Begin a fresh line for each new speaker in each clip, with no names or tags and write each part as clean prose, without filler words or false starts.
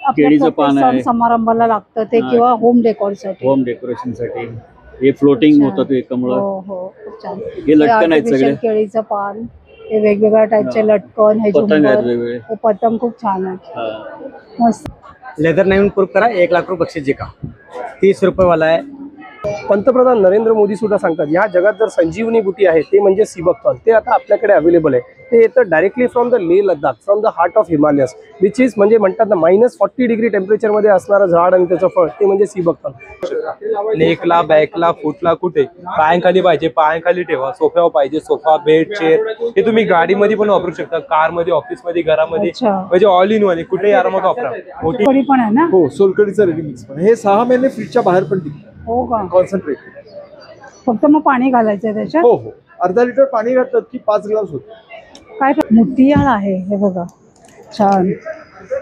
केळीचं पान आहे,
समारंभाला लागतं ते किंवा होम डेकोरसाठी.
होम डेकोरेशन साठी. हे फ्लोटिंग होतं ते कमळ.
हो हो खूप छान.
हे लटकन आहेत सगळे.
केळीचं पान, हे वेगवेगळ्या टाईपचे लटकन, हे
पतंग आहेत
झुंबर,
वेगवेगळे.
हे पतंग खूप छान आहे. मस्त.
लेदर नवीन प्रूफ करा, 1 लाख रुपये बक्षीस जिंका. 30 रुपये वाला आहे.
पंतप्रधान नरेंद्र मोदी सुद्धा सांगतात या जगात जर संजीवनी बुटी आहे ते म्हणजे सीबकथॉर्न. ते आता आपल्याकडे अवेलेबल आहे. ते येतं directly from the Leh Ladakh, from the heart of Himalayas, which is म्हणजे म्हणतात ना -40 डिग्री टेम्परेचरमध्ये असणारं झाड आणि त्याचं फळ ते म्हणजे सीबकथॉर्न.
नेकला, बॅकला, फुटला, कुठे पायांखाली पाहिजे पायांखाली ठेवा. सोफ्यावर पाहिजे सोफा, बेड, चेअर. हे तुम्ही गाडीमध्ये पण वापरू शकता, कारमध्ये, ऑफिसमध्ये, घरामध्ये, म्हणजे ऑल इन वन. कुठेही आरामात वापरा.
मोठी पण आहे ना.
हो, सोलकडीचं रेडी मिक्स पण. हे 6 महिने फ्रीजच्या बाहेर पण टिकतं.
हो का?
कॉन्सन्ट्रेट.
फक्त मग पाणी घालायचं त्याच्यात.
हो हो, अर्धा लिटर पाणी घातलं की 5 ग्लास होतं.
काय मुठियाळ आहे हे बघा, छान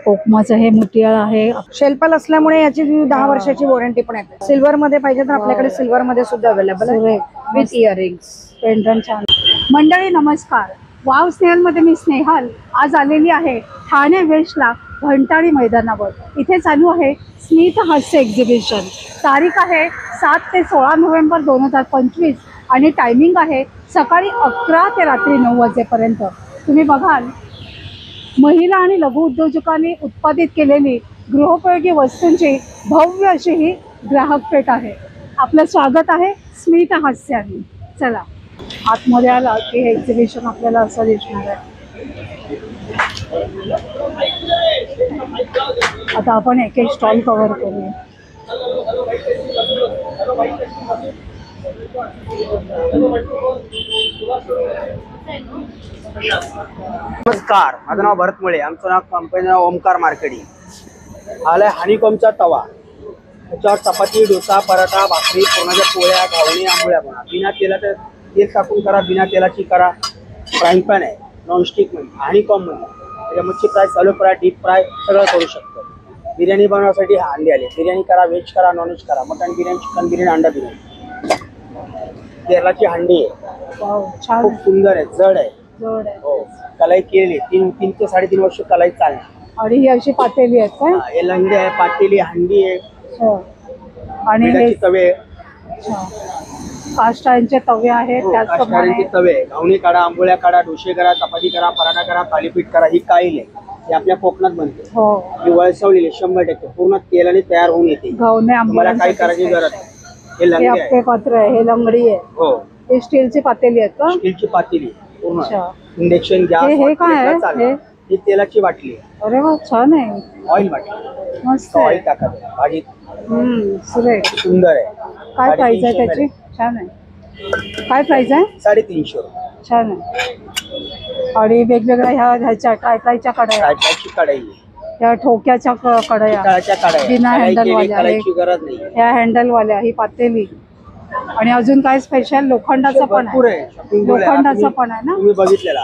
कोकमाचं हे मुठियाळ आहे.
शेल्पल असल्यामुळे याची 10 वर्षाची वॉरंटी पण आहे. सिल्वर मध्ये पाहिजे तर आपल्याकडे सिल्वर मध्ये सुद्धा अवेलेबल आहे विथ इयरिंग्स.
पेंडंट छान. मंडळी नमस्कार, वाव स्नेहलमध्ये मी स्नेहल आज आलेली आहे ठाणे वेस्टला घंटाळी मैदानावर. इथे चालू आहे स्मित हास्य एक्झिबिशन. तारीख आहे 7 ते 16 नोव्हेंबर 2025 आणि टायमिंग आहे सकाळी 11 ते रात्री 9 वाजेपर्यंत. तुम्ही बघाल महिला आणि लघु उद्योजकांनी उत्पादित केलेली गृहोपयोगी वस्तूंची भव्य अशी ही ग्राहक पेठ आहे. आपलं स्वागत आहे स्मित हास्याने. चला आतमध्ये आला की हे एक्झिबिशन आपल्याला असं दिसणार आहे. आता आपण एक एक स्टॉल कव्हर करूया.
नमस्कार, माझं नाव भरत मुळे. आमचं नाव कंपनी ओमकार मार्केटिंग. आलाय हनीकॉमचा तवा. त्याच्यावर चपाती, डोसा, पराठा, भाकरी, पुरणाच्या पोळ्या, घावणे, आंबोळ्या बनवा. बिना तेलाचं तेल टाकून करा, बिना तेलाची करा. फ्राईंग पॅन आहे, नॉनस्टिक मध्ये, हनीकॉम मध्ये. त्याच्यामध्ये fry, Cello fry, deep fry सगळं करू शकतो. बिर्याणी बनवण्यासाठी हा अंडे आले. बिर्याणी करा, व्हेज करा, नॉनव्हेज करा, मटन बिर्याणी, चिकन बिर्याणी, अंडा बिर्याणी. केरलाची हंडी आहे, खूप सुंदर आहे, जड आहे. हो, कलाई केलेली 3 ते 3.5 वर्ष कलाई चालणार.
आणि ही अशी पातेली आहेत काय?
हे लंगडी आहे, पातेली, हंडी आहे.
आणि हे
तवे,
कास्ट आयर्नचे तवे आहेत. त्याचप्रमाणे
तवे, घावणी काढा, आंबोळ्या काढा, डोसे करा, चपाती करा, पराठा करा, थालीपीठ करा. ही काईल आहे, ही आपल्या कोकणात बनते.
हो,
ही वळसवलेली 100% पूर्ण तेलाने तयार होऊन येते.
घावणे,
मला काही करायची गरज नाही. हे लंगडी आहे,
पात्र आहे, हे लंगडी आहे.
हो,
हे स्टीलची पातेली आहेत का?
स्टीलची पातेली पूर्ण.
अच्छा.
Induction gas.
हे काय आहे?
ही तेलाची बाटली आहे.
अरे वा, छान आहे.
ऑइल बाटली,
मस्त
ऑइल टाकायचं भाजी.
सुरेख.
सुंदर आहे.
काय प्राइस आहे त्याची? छान आहे. काय प्राइस आहे?
350.
छान आहे. आणि वेगवेगळ्या ह्याच्या ट्रायच्या कढया,
कढई,
त्या ठोक्याच्या कढया, बिना हँडलवाल्या, ह्या हँडलवाल्या, ही पातेली. आणि अजून काय स्पेशल? लोखंडाचं पण आहे. लोखंडाचं पण आहे ना?
तुम्ही बघितलेला.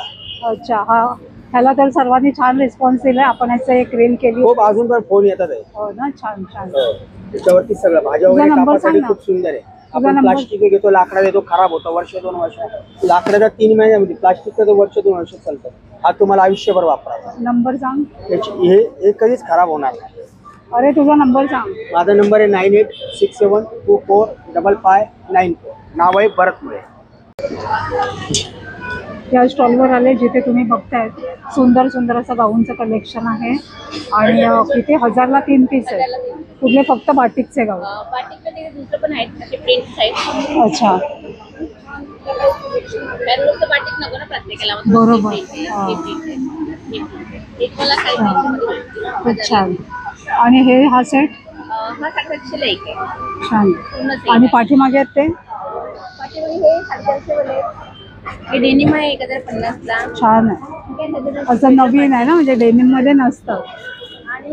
अच्छा. हा, ह्याला तर सर्वांनी छान रिस्पॉन्स दिलाय. आपण याचं एक रील केली.
खूप अजून पण फोन येतात आहे.
हो ना, छान छान.
त्याच्यावरती सगळं भाज्या वगैरे कापण्यासाठी खूप सुंदर आहे. आपण प्लास्टिक घेतो, लाकडा देतो, खराब होतं 1-2 वर्ष. लाकडाचा 3 महिन्यामध्ये, प्लास्टिकचं तर 1-2 वर्ष चालतं. हा तुम्हाला आयुष्यभर वापरायचा.
नंबर सांग.
हे कधीच खराब होणार नाही.
अरे तुझा नंबर सांग.
माझा नंबर आहे 9867245594. नाव आहे भरत मुळे.
या स्टॉलवर आले जिथे तुम्ही बघताय सुंदर सुंदर असं गाऊनचं कलेक्शन आहे. आणि किती 1000ला 3 पीस आहे. कुठले? फक्त बाटिकचे गाऊन?
बाटिकमध्ये दुसरं पण आहेत असे प्रिंट्स आहेत.
अच्छा,
बाटिक नको ना प्रत्येकाला.
बरोबर. खूप छान. आणि हे हा सेट?
हा 700ला एक आहे.
छान. आणि पाठीमागे आहेत ते?
पाठीमागे हे 750 वाले. हे डेनिम आहे 1050ला.
छान आहे. असं नवीन आहे ना, म्हणजे डेनिम मध्ये नसतं.
आणि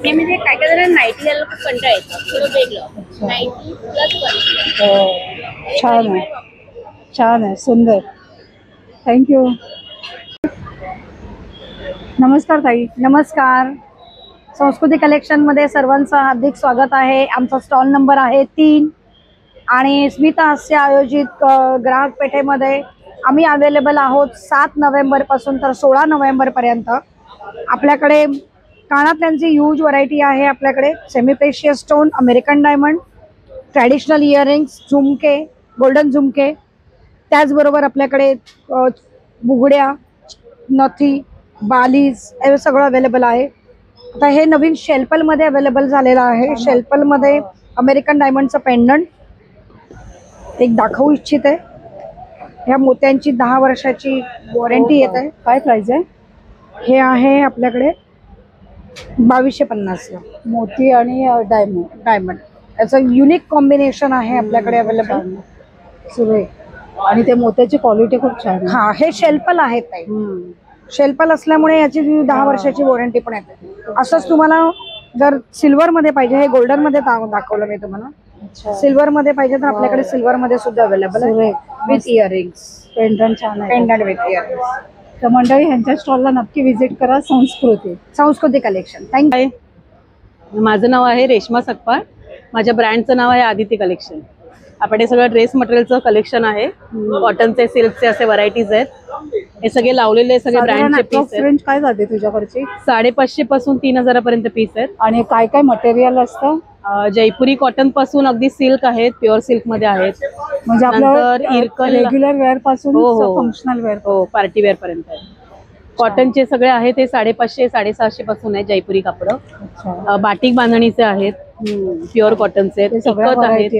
हे म्हणजे काय काय जरा नाईटी याला खूप कंटाळा येतो. थोडं वेगळं नाईटी प्लस.
छान आहे, छान आहे, सुंदर. थँक्यू. नमस्कार ताई.
नमस्कार. संस्कृती कलेक्शन मध्ये सर्वांचं हार्दिक स्वागत आहे. आमचा स्टॉल नंबर आहे 3 आणि स्मित हास्य आयोजित ग्राहक पेठेमध्ये आम्ही अवेलेबल आहोत 7 नोव्हेंबर पासून तर 16 नोव्हेंबर पर्यंत. आपल्याकडे कानातल्यांची ह्यूज व्हरायटी आहे आपल्याकडे. Semi precious stone, American diamond, traditional earrings, झुमके, गोल्डन झुमके, त्याचबरोबर आपल्याकडे बुगड्या, नथी, बालीज हे सगळं अवेलेबल आहे. आता हे नवीन शेल्पलमध्ये अवेलेबल झालेलं आहे. शेल्पलमध्ये अमेरिकन डायमंडचं पेंडंट एक दाखवू इच्छिते. ह्या मोत्यांची 10 वर्षाची वॉरंटी येत आहे.
काय प्राइस आहे?
हे आहे आपल्याकडे 2250 ला.
मोती आणि
डायमंड याचं युनिक कॉम्बिनेशन आहे आपल्याकडे अवेलेबल.
सुरेख आणि ते मोत्याची क्वालिटी खूप छान आहे.
हा, हे शेल्पल आहेत ताई. शेल्पल असल्यामुळे याची 10 वर्षाची वॉरंटी पण येते. असंच तुम्हाला जर सिल्वर मध्ये पाहिजे, हे गोल्डन मध्ये दाखवलं मी तुम्हाला. सिल्वर मध्ये पाहिजे तर आपल्याकडे सिल्वर मध्ये सुद्धा अवेलेबल आहे विथ इयरिंग्स.
पेंडंट छान आहे.
Pendant with earrings.
तर मंडळी ह्यांच्या स्टॉलला नक्की व्हिजिट करा. संस्कृती
कलेक्शन. थँक्यू.
माझं नाव आहे रेश्मा सकपाळ. माझ्या ब्रँडचं नाव आहे आदिती कलेक्शन. आपण हे सगळं ड्रेस मटेरियलचं कलेक्शन आहे. कॉटनचे, सिल्कचे असे व्हरायटीज आहेत. हे सगळे लावलेले सगळे ब्रँडचे पीस आहेत.
रेंज काय जाते तुझ्याकडची?
550 पासून 3000 पर्यंत पीस आहेत.
आणि काय काय मटेरियल असतं?
जयपुरी कॉटन पासून अगदी सिल्क आहेत, प्युअर सिल्क मध्ये आहेत.
म्हणजे
नंतर इरकल,
रेग्युलर वेअर पासून
हो.
फंक्शनल वेअर,
हो, पार्टी वेअर पर्यंत आहे. कॉटनचे सगळे आहेत ते 550 650 पासून आहे जयपुरी कापड. बाटिक बांधणीचे आहेत, प्युअर कॉटनचे इकत आहेत.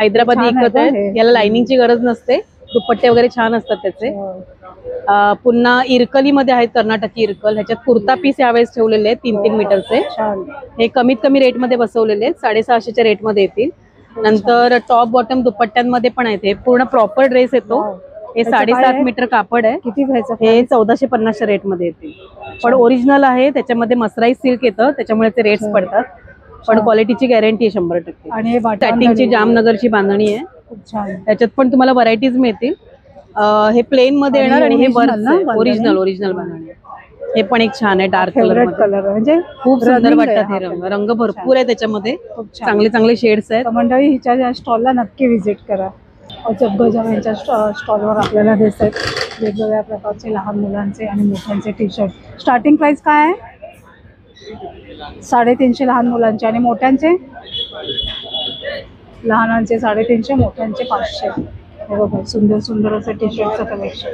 हैदराबादी इकत आहेत. याला लाइनिंगची गरज नसते. दुपट्टे वगैरे छान असतात त्याचे. पुन्हा इरकली मध्ये आहेत, कर्नाटकी इरकल. ह्याच्यात कुर्ता पीस यावेळेस ठेवलेले आहेत 3-3 मीटरचे. हे कमीत कमी रेट मध्ये बसवलेले आहेत, 650 रेट मध्ये येतील. नंतर टॉप बॉटम दुपट्ट्यांमध्ये पण आहेत. हे पूर्ण प्रॉपर ड्रेस येतो. हे 7.5 मीटर कापड आहे.
किती घ्यायचं?
हे 1450 रेट मध्ये येतील. पण ओरिजिनल आहे, त्याच्यामध्ये मसराईज सिल्क येतं, त्याच्यामुळे ते रेट्स पडतात. पण क्वालिटीची गॅरंटी आहे 100%.
आणि
स्टार्टिंगची जामनगरची बांधणी आहे. त्याच्यात पण तुम्हाला व्हरायटीज मिळतील. हे प्लेन मध्ये येणार आणि हे वर्क ओरिजिनल बांधणी. हे पण एक छान आहे, डार्क कलर
म्हणजे
खूप सुंदर वाटतात. हे रंग भरपूर आहे त्याच्यामध्ये, चांगले शेड्स आहेत.
मंडळी हिच्या स्टॉलला नक्की व्हिजिट करा. जगगजाम यांच्या स्टॉलवर आपल्याला दिसत आहेत वेगवेगळ्या प्रकारचे लहान मुलांचे आणि मोठ्यांचे टी शर्ट. स्टार्टिंग प्राइस काय आहे? 350 लहान मुलांचे. आणि मोठ्यांचे? लहानांचे 350, मोठ्यांचे 500. हे बघा, सुंदर सुंदर असं टी शर्टचं कलेक्शन.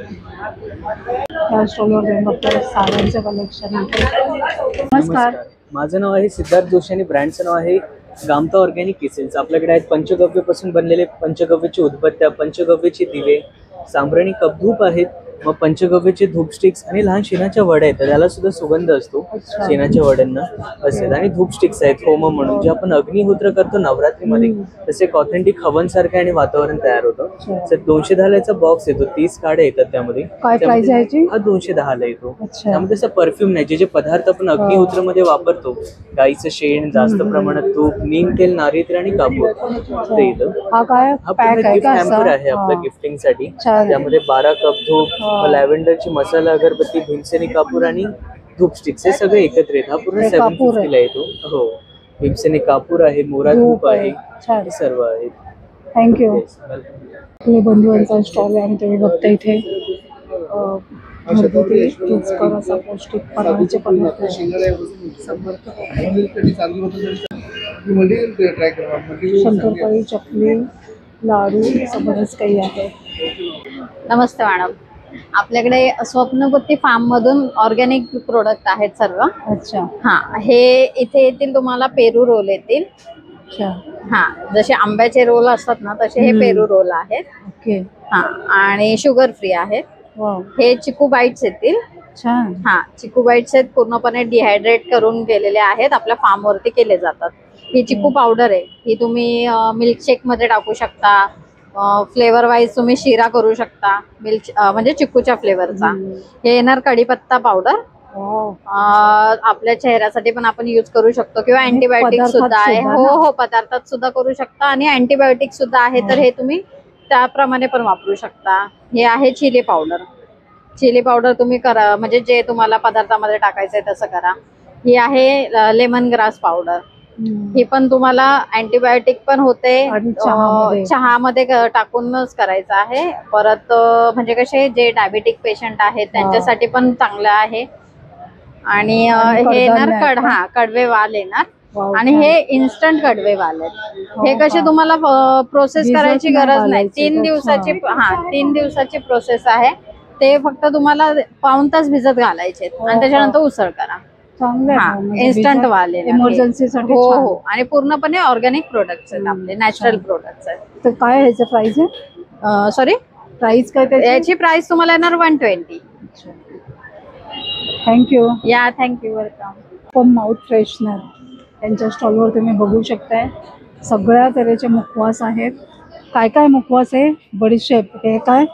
या स्टॉलवर जाऊन आपल्याला साड्यांचं कलेक्शन आहे. नमस्कार,
माझं नाव आहे सिद्धार्थ जोशी आणि ब्रँडचं नाव आहे गामता ऑर्गॅनिक किचन्स. आपल्याकडे आहेत पंचगव्यपासून बनलेले पंचगव्याची उदबत्त्या, पंचगव्याचे दिवे, सांभरणी कपधूप आहेत, मग पंचगव्याचे धूप स्टिक्स आणि लहान शेणाच्या वड्या आहेत. त्याला सुद्धा सुगंध असतो शेणाच्या वड्यांना असतात. आणि धूप स्टिक्स आहेत होम म्हणून, जे आपण अग्निहोत्र करतो नवरात्रीमध्ये, तसे एक ऑथेंटिक हवन सारखं आणि वातावरण तयार होतं. तर 210 बॉक्स येतो, 30 काड्या येतात त्यामध्ये.
काय प्राइस आहे याची?
हा 210 येतो. त्यामध्ये असं परफ्यूम नाही, जे पदार्थ आपण अग्निहोत्र मध्ये वापरतो, गाईचं शेण, जास्त प्रमाणात तूप, नीम तेल, नारिकेल आणि कापूर, ते येतं.
हा काय पॅक आहे का?
हॅम्पर आहे आपलं गिफ्टिंग साठी. त्यामध्ये 12 कप धूप, लॅव्हेंडरची मसाला अगरबत्ती, भीमसेनी कापूर आणि धूप स्टिक्स हे सगळे एकत्र आहेत. हा पूर्ण 750 ला येतो. हो, भीमसेनी कापूर आहे, मोरा धूप आहे, हे सर्व आहे.
थँक्यू. आपले बंधूंचा स्टॉल आहे आणि तुम्ही बघता इथे घरगुती रुचकर असा पौष्टिक फराळाचे पदार्थ. शंकरपाळी, चकली, लाडू असं बरंच काही आहे.
नमस्ते मॅडम, आपल्याकडे स्वप्नबुद्धी फार्म मधून ऑर्गॅनिक प्रोडक्ट आहेत सर्व.
अच्छा.
हा, हे इथे येतील तुम्हाला पेरू रोल येतील. हा, जसे आंब्याचे रोल असतात ना तसे हे पेरू रोल आहेत.
ओके.
हा, आणि शुगर फ्री आहेत. हे चिकू बाईट्स येतील.
छान.
हा, चिकू बाईट्स आहेत, पूर्णपणे डिहायड्रेट करून गेलेले आहेत, आपल्या फार्म वरती केले जातात. ही चिकू पावडर आहे, ही तुम्ही मिल्कशेक मध्ये टाकू शकता. फ्लेवर वाईज तुम्ही शिरा करू शकता, म्हणजे चिकूच्या फ्लेवरचा. हे येणार कढीपत्ता पावडर. आपल्या चेहऱ्यासाठी पण आपण यूज करू शकतो, किंवा अँटीबायोटिक सुद्धा आहे. हो, पदार्थात सुद्धा करू शकता आणि अँटीबायोटिक सुद्धा आहे, तर हे तुम्ही त्याप्रमाणे पण वापरू शकता. हे आहे चिली पावडर. चिली पावडर तुम्ही करा, म्हणजे जे तुम्हाला पदार्थामध्ये टाकायचंय तसं करा. ही आहे लेमन ग्रास पावडर. ही पण तुम्हाला अँटीबायोटिक पण होते, चहामध्ये टाकूनच करायचं आहे. परत म्हणजे कसे जे डायबेटिक पेशंट आहेत त्यांच्यासाठी पण चांगलं आहे. आणि हे येणार कडवे वाल येणार आणि हे इन्स्टंट कडवे वाल आहेत. हे कसे तुम्हाला प्रोसेस करायची गरज नाही. 3 दिवसाची 3 दिवसाची प्रोसेस आहे. ते फक्त तुम्हाला पाऊण तास भिजत घालायचे आणि त्याच्यानंतर उसळ करा. इन्स्टंट वाले
इमर्जन्सी साठी.
हो. आणि पूर्णपणे ऑर्गॅनिक प्रोडक्ट्स आहेत आपले, नॅचरल प्रोडक्ट्स आहेत.
तर काय ह्याचं प्राइस आहे?
सॉरी,
प्राइस काय त्याची?
याची प्राइस तुम्हाला येणार 120.
थँक्यू.
या, थँक्यू, वेलकम.
पण माउथ फ्रेशनर त्यांच्या स्टॉलवर तुम्ही बघू शकताय. सगळ्या तऱ्हेचे मुखवास आहेत. काय काय मुखवास आहे? बडीशेप, हे काय?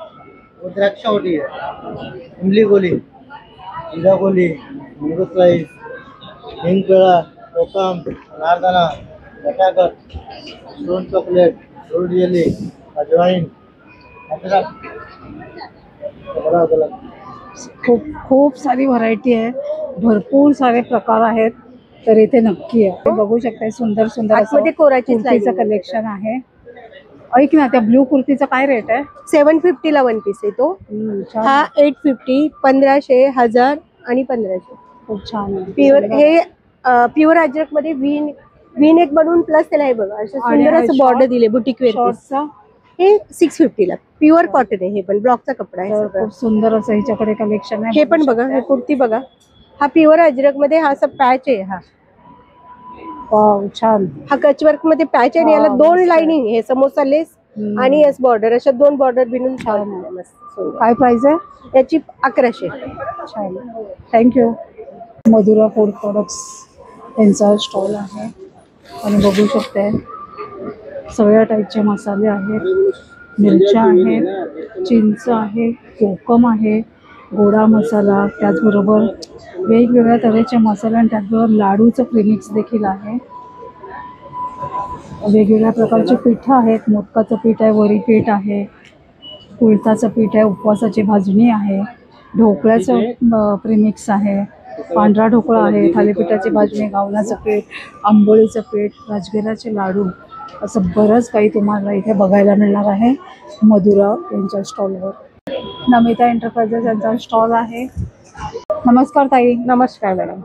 द्राक्षावटी आहे, इमली गोली, जिरा गोली, मुंग स्लाइस, हिंगपेळा, कोकम, नारदाना, बटागत, सोन चॉकलेट, रोड जेली, अजवाइन,
खूप सारी व्हरायटी आहे. भरपूर सारे प्रकार आहेत. तर इथे नक्की आहे. बघू शकताय सुंदर सुंदर असं कुर्तीचं कलेक्शन आहे. ऐक ना, त्या ब्लू कुर्तीचा काय रेट आहे?
750 ला 1 पीस आहे तो. हा 850, 1500, 1000 आणि 1500.
खूप छान आहे.
प्युअर हे प्युअर अजरक मध्ये व्ही नेक बनवून प्लस त्याला हे बघा असं सुंदर असं बॉर्डर दिले बुटीक वेअर. हे 650 ला प्युअर कॉटन आहे. हे पण ब्लॉकचा कपडा आहे.
खूप सुंदर असं हिच्याकडे कलेक्शन आहे.
हे पण बघा, हे कुर्ती बघा. हा प्युअर अजरक मध्ये हा असा पॅच आहे. हा
वाव, छान.
हा कचवर्क मध्ये पॅच आहे आणि याला 2 लाईनिंग, हे समोसा लेस आणि एस बॉर्डर, अशा 2 बॉर्डर बिनून छान.
काय प्राइस आहे
याची? 1100.
छान, थँक्यू. मधुरा फूड प्रोडक्ट्स यांचा स्टॉल आहे आणि बघू शकते सगळ्या टाईपचे मसाले आहेत. मिरच्या आहेत, चिंच आहे, कोकम आहे, गोडा मसाला, त्याचबरोबर वेगवेगळ्या तऱ्हेचे मसाले आणि त्याचबरोबर लाडूचं प्रीमिक्स देखील आहे. वेगवेगळ्या प्रकारचे पीठ आहेत. मोदकाचं पीठ आहे, वरी पीठ आहे, कुळथाचं पीठ आहे, उपवासाची भाजणी आहे, ढोकळ्याचं प्रीमिक्स आहे, पांढरा ढोकळा आहे, थालीपीठाची भाजणी, गावलाचं पीठ, आंबोळीचं पीठ, राजगिराचे लाडू, असं बरंच काही तुम्हाला इथे बघायला मिळणार आहे मधुरा यांच्या स्टॉलवर. नमिता एंटरप्राइजेस यांचा स्टॉल आहे. नमस्कार ताई.
नमस्कार मॅडम.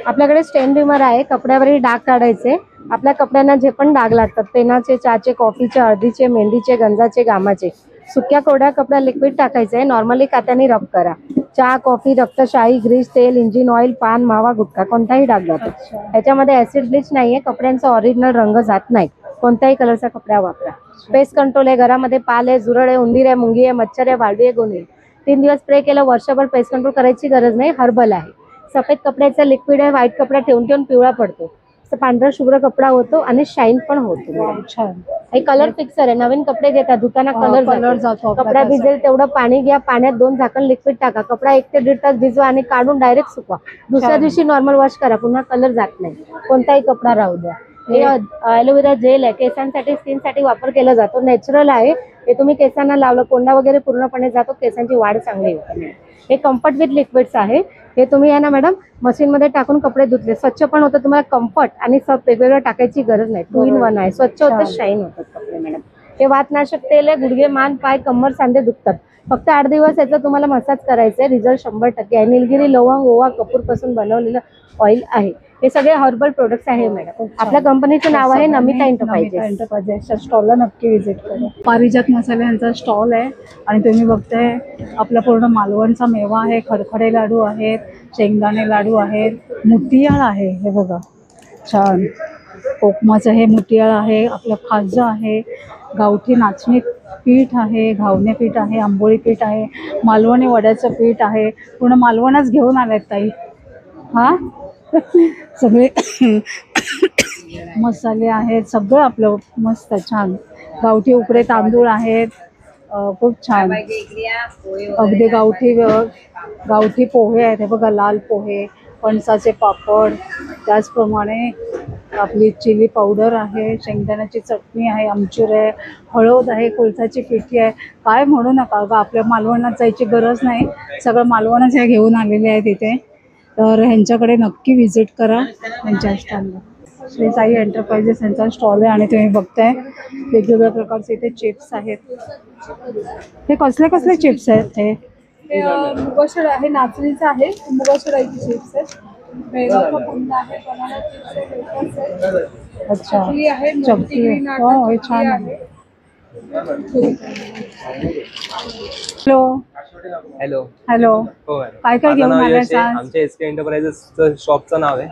आपल्याकडे स्टेन रिमर आहे. कपड्यावरील डाग काढायचे. आपल्या कपड्यांना जे पण डाग लागतात, पेनाचे, चहाचे, कॉफीचे, हळदीचे, मेहंदीचे, गंजाचे, घामाचे, सुक्या कोरड्या कपड्या लिक्विड टाकायचे. नॉर्मली कात्याने रब करा. चहा, कॉफी, रक्तशाही, ग्रीस, तेल, इंजिन ऑइल, पान, मावा, गुटखा कोणताही डाग जातो. ह्याच्यामध्ये ऍसिड ब्लीच नाहीये. कपड्यांचा ओरिजिनल रंग जात नाही. कोणत्याही कलरचा कपडा वापरा. पेस्ट कंट्रोल आहे. घरामध्ये पाल आहे, जुरळ आहे, उंदीर आहे, मुंगी आहे, मच्छर आहे, वाळवी आहे, गोंधळी. 3 दिवस स्प्रे केलं, वर्षभर पेस्ट कंट्रोल करायची गरज नाही. हर्बल आहे. सफेद कपड्याचा लिक्विड आहे. व्हाईट कपडा ठेवून ठेवून पिवळा पडतो. पांढरा शुभ्र कपडा होतो आणि शाईन पण होतो.
छान.
हे कलर फिक्सर आहे. नवीन कपडे घेता, धुताना कलर
जातो.
कपडा भिजेल तेवढं पाणी घ्या. पाण्यात 2 झाकण लिक्विड टाका. कपडा 1 ते 1.5 तास भिजवा आणि काढून डायरेक्ट सुकवा. दुसऱ्या दिवशी नॉर्मल वॉश करा. पुन्हा कलर जात नाही. कोणताही कपडा राहू द्या. हे ॲलोवेरा जेल आहे. केसांसाठी, स्किनसाठी वापर केला जातो. नॅचरल आहे. हे तुम्ही केसांना लावलं, कोंडा वगैरे पूर्णपणे जातो. केसांची वाढ चांगली होते. हे कम्फर्ट विथ लिक्विड्स आहे. हे तुम्ही आहे ना मॅडम, मशीनमध्ये टाकून कपडे धुतले, स्वच्छ पण होतं. तुम्हाला कम्फर्ट आणि सब वेगवेगळं टाकायची गरज नाही. 2 in 1 आहे. स्वच्छ होतं, शाईन होतात कपडे मॅडम. हे वातनाशक तेल आहे. गुडघे, मान, पाय, कंबर, सांधे दुखतात. फक्त 8 दिवस याचा तुम्हाला मसाज करायचा आहे. रिझल्ट 100% आहे. निलगिरी, लवंग, ओवा, कपूर पासून बनवलेलं ऑइल आहे. हे सगळे हर्बल प्रोडक्ट्स आहे मॅडम. आपल्या कंपनीचं नाव आहे नमिता एंटरप्राइजेस.
स्टॉलला नक्की व्हिजिट करा. पारिजात मसाले यांचा स्टॉल आहे आणि तुम्ही बघताय आपला पूर्ण मालवणचा मेवा आहे. खडखडे लाडू आहेत, शेंगदाणे लाडू आहेत, मुठियाळ आहे. हे बघा छान. कोकमाचं हे मुठियाळ आहे. आपलं खाजं आहे, गावठी नाचणी पीठ आहे, घावणे पीठ आहे, आंबोळी पीठ आहे, मालवणी वड्याचं पीठ आहे. पूर्ण मालवणच घेऊन आलेत ताई. हा सगळे मसाले आहेत. सगळं आपलं मस्त छान. गावठी उकडे तांदूळ आहेत. खूप छान. अगदी गावठी पोहे आहेत. हे बघा, लाल पोहे, फणसाचे पापड, त्याचप्रमाणे आपली चिली पावडर आहे, शेंगदाण्याची चटणी आहे, आमचूर आहे, हळद आहे, कोळथाची पिठी आहे. काय म्हणू नका ग, आपल्या मालवणात जायची गरज नाही. सगळं मालवणच हे घेऊन आलेले आहेत इथे. तर ह्यांच्याकडे नक्की व्हिजिट करा. त्यांच्या स्टॉलला श्री साई एंटरप्राइजेस यांचा स्टॉल आहे आणि तुम्ही बघताय वेगवेगळ्या प्रकारचे इथे चिप्स आहेत. हे कसले कसले चिप्स आहेत? हे मुगासड आहे, नाचणीचं आहे, मुगासडाची चिप्स आहेत, बेळगावचा पुंड आहे, बनाना चिप्स आहे, वेफर्स आहेत,
अच्छा
चकली आहे,
चकली.
मोती नाटा
हो, हे
चकली
छान
आहे.
Hello
hello.
हॅलो
हो
काय काय घेऊन आलाय आज?
आमच्या एस के एंटरप्राइजेसचं शॉपचं नाव आहे.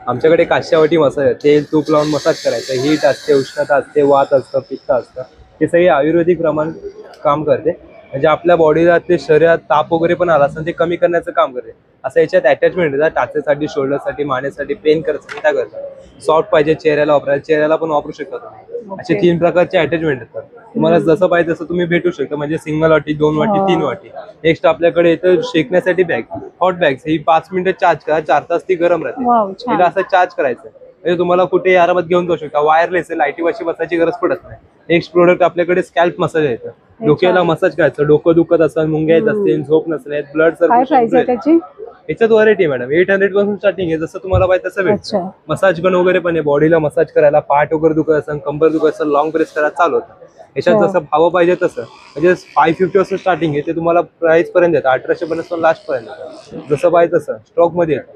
आमच्याकडे काश्यावटी मसाज आहे, तेल तूप लावून मसाज करायचं. हीट असते, उष्णता असते, वात असतं, पित्त असतं, हे सगळे आयुर्वेदिक प्रमाण काम करते. म्हणजे आपल्या बॉडीला ते शरीरात ताप वगैरे पण आला असं ते कमी करण्याचं काम करते. असं याच्यात अटॅचमेंट येतात टाचेसाठी, शोल्डरसाठी, मानेसाठी, पेन करतात, त्या करतात. सॉफ्ट पाहिजे चेहऱ्याला वापरायला, चेहऱ्याला पण वापरू शकता तुम्ही. असे 3 प्रकारचे अटॅचमेंट येतात. तुम्हाला जसं पाहिजे तसं तुम्ही भेटू शकता. म्हणजे सिंगल वाटी, 2 वाटी, 3 वाटी. नेक्स्ट आपल्याकडे येतं शेकण्यासाठी बॅग, हॉट बॅग्स. ही 5 मिनिटं चार्ज करा, 4 तास ती गरम राहते. तिला असं चार्ज करायचं म्हणजे तुम्हाला कुठे आरामात घेऊन जाऊ शकता. वायरलेस आहे, लाईटीवाशी बसायची गरज पडत नाही. नेक्स्ट प्रोडक्ट आपल्याकडे स्कॅल्प मसाज येतं. डोक्याला मसाज करायचं, डोकं दुखत असेल, मुंग्या येत असतील, झोप नसेल, ब्लड सर्क्युलेशन. याच्यात व्हरायटी मॅडम 800 पासून स्टार्टिंग आहे. जसं तुम्हाला पाहिजे तसं भेटतं. मसाज गन वगैरे पण आहे, बॉडीला मसाज करायला, पाठ वगैरे दुखत असेल, कंबर दुखत असेल, लॉंग प्रेस करायला चालू होतं. याच्यात जसं भाव पाहिजे तसं म्हणजे 550 पासून स्टार्टिंग आहे. ते तुम्हाला प्राइस पर्यंत येतं 1850 लास्ट पर्यंत. जसं पाहिजे तसं स्टॉक मध्ये येतं.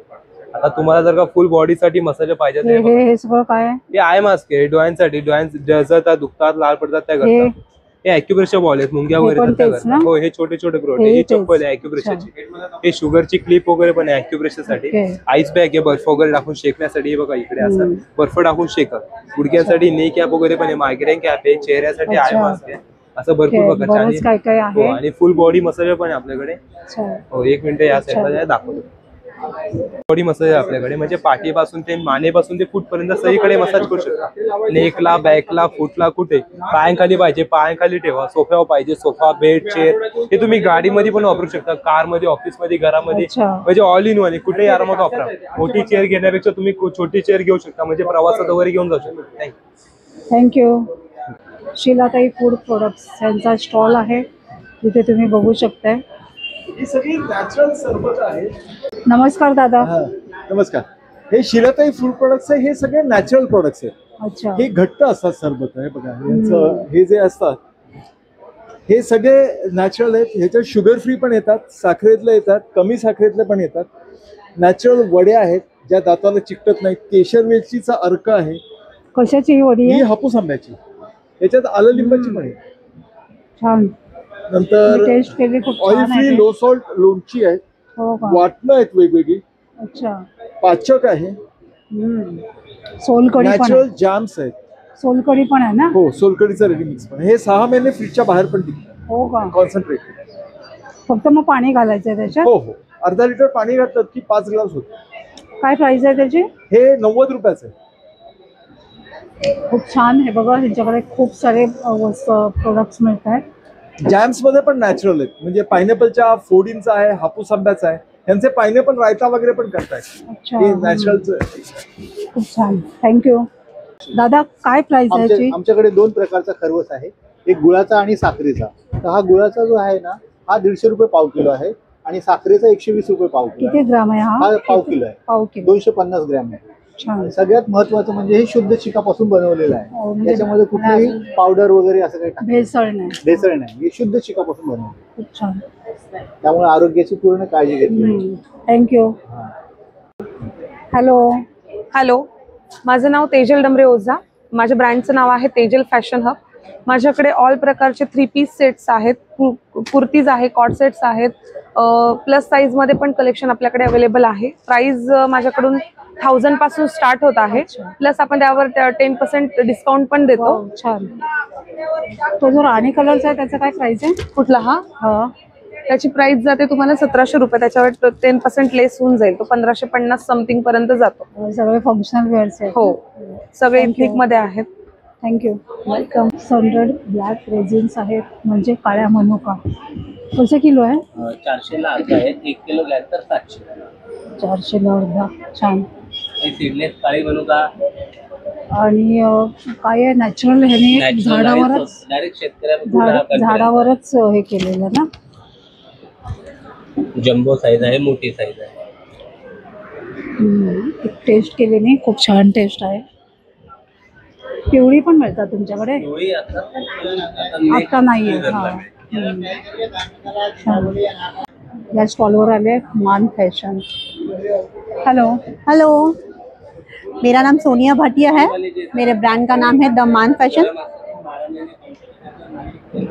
आता तुम्हाला जर का फुल बॉडीसाठी मसाज पाहिजे
हे सगळं काय आहे?
हे आय मास्क आहे डोळ्यांसाठी. डोळ्यांचे जळजळतात, दुखतात, लाल पडतात त्या करतात. हे अॅक्युप्रेशर बॉल आहेत, मुंग्या वगैरे करतात. हो, हे छोटे छोटे प्रोडक्ट. ही चप्पल आहे अॅक्युप्रेशरची. हे शुगरची क्लिप वगैरे पण आहे अॅक्युप्रेशरसाठी. आईस बॅग आहे बर्फ वगैरे टाकून शेकण्यासाठी. हे बघा इकडे असं बर्फ टाकून शेकत. गुडघ्यासाठी नी कॅप वगैरे पण आहे, मायग्रेन कॅप आहे, चेहऱ्यासाठी आय मास्क आहे. असं भरपूर प्रकारचे आणि फुल बॉडी मसाज पण आहे आपल्याकडे. हो, 1 मिनिट या साईडला दाखवतो. बॉडी मसाज आहे आपल्याकडे, म्हणजे पाठीपासून ते मानेपासून ते फूटपर्यंत सगळीकडे मसाज करू शकता. नेकला, बॅकला, फूटला, कुठे. पायांखाली पाहिजे पायांखाली ठेवा. सोफ्यावर पाहिजे सोफा, बेड, चेअर. हे तुम्ही गाडीमध्ये पण वापरू शकता, कारमध्ये, ऑफिसमध्ये, घरामध्ये. म्हणजे ऑल इन वन, कुठेही आरामात वापरा. मोठी चेअर घेण्यापेक्षा तुम्ही छोटी चेअर घेऊ शकता, म्हणजे प्रवासात वगैरे घेऊन जाऊ शकता.
थँक्यू. शिलाताई फूड प्रोडक्ट्स यांचा स्टॉल आहे, तिथे तुम्ही बघू शकताय.
ही सगळी नॅचरल सरबत आहे.
नमस्कार दादा.
नमस्कार. हे शिलाताई फूड प्रोडक्ट्स आहे, हे सगळे नॅचरल प्रोडक्ट्स आहेत.
अच्छा.
हे घट्ट असतात सरबत आहे बघा. यांचं हे जे असतात हे सगळे नॅचरल आहेत. ह्याच्यात शुगर फ्री पण येतात, साखरेतले येतात, कमी साखरेतले पण येतात. नॅचरल वड्या आहेत ज्या दाताला चिकटत नाहीत. केशर वेलचीचा अर्क आहे.
कशाची ही वडी?
ही हापूस आंब्याची. याच्यात आलं लिंबाची पण आहे.
छान.
नंतर
टेस्ट केली, खूप
ऑइल
छान
फ्री
आहे.
लो सॉल्ट लोणची आहे. वाटणं आहेत वेगवेगळी.
अच्छा.
पाचक आहे.
सोलकढी पण
नॅचरल जॅम्स आहेत.
सोलकढी पण आहे ना?
हो, सोलकढीचा रेडी मिक्स पण. हे 6 महिने फ्रीजच्या बाहेर पण टिकतं.
हो का?
कॉन्सन्ट्रेट.
फक्त मग पाणी घालायचं त्याच्यात?
हो हो, अर्धा लिटर पाणी घातलं की 5 ग्लास होतं.
काय प्राइस आहे त्याची?
हे 90 रुपयाचं आहे.
खूप छान आहे बघा, त्यांच्याकडे खूप सारे प्रोडक्ट्स मिळत आहेत.
जॅम्स मध्ये पण नॅचरल आहेत, म्हणजे पायनॅपलच्या फोडींचा आहे, हापूस आंब्याचा आहे. यांचे पायनॅपल रायता वगैरे पण करतायत. हे नॅचरलचं आहे.
खूप छान, थँक्यू. दादा काय प्राइस आहे?
आमच्याकडे 2 प्रकारचा खरवस आहे, एक गुळाचा आणि साखरेचा. तर हा गुळाचा जो आहे ना, हा 150 रुपये पाव किलो आहे आणि साखरेचा 120 रुपये पाव किलो.
किती ग्राम आहे हा?
पाव किलो आहे.
पाव किलो.
250 ग्रॅम आहे. सगळ्यात महत्वाचं म्हणजे हे शुद्ध चिकापासून बनवलेलं आहे. त्याच्यामध्ये कुठलीही पावडर वगैरे असं काही
भेसळ नाही.
भेसळ नाही, हे शुद्ध चिकापासून बनवलं.
खूप छान.
त्यामुळे आरोग्याची पूर्ण काळजी घेतली.
थँक्यू. हॅलो.
हॅलो, माझं नाव तेजल डमरे ओझा. माझ्या ब्रँडचं नाव आहे तेजल फॅशन हब. माझ्याकडे ऑल प्रकारचे 3 पीस सेट्स आहेत, कुर्तीज आहे, कॉट सेट्स आहेत. प्लस साईज मध्ये पण कलेक्शन आपल्याकडे अवेलेबल आहे. प्राइस माझ्याकडून 1000 पासून स्टार्ट होत आहे. प्लस आपण त्यावर 10% डिस्काउंट पण देतो.
छान. तो जो राणी कलरचा आहे त्याचा काय प्राइस आहे?
कुठला? हा, त्याची प्राइस जाते तुम्हाला 1700 रुपये. त्याच्यावर 10% लेस होऊन जाईल. तो 1550 समथिंग पर्यंत जातो.
सगळे फंक्शनल वेअर्स आहेत?
हो, सगळे एथनिक मध्ये आहेत.
थँक्यू. वेलकम. 100 ब्लॅक रेझिन्स आहेत, म्हणजे काळ्या मनुका. कसे किलो आहे?
400 ला अर्धा आहे. 1 किलो घ्याल तर 700.
400 ला अर्धा. छान.
सीडलेस काळी मनुका
आणि काय आहे, नॅचरल ह्याने झाडावरच
डायरेक्ट शेतकऱ्याला
झाडावरच हे केलेलं ना.
जम्बो साईज आहे, मोठी साईज आहे.
टेस्ट केलेली खूप छान टेस्ट आहे. पिवळी पण मिळतात तुमच्याकडे?
पिवळी
आता नाहीये.
या स्टॉलवर आले मान फॅशन. हेलो
हेलो, मेरा नाम सोनिया भाटिया है. मेरे ब्रांड का नाम है द मान फैशन.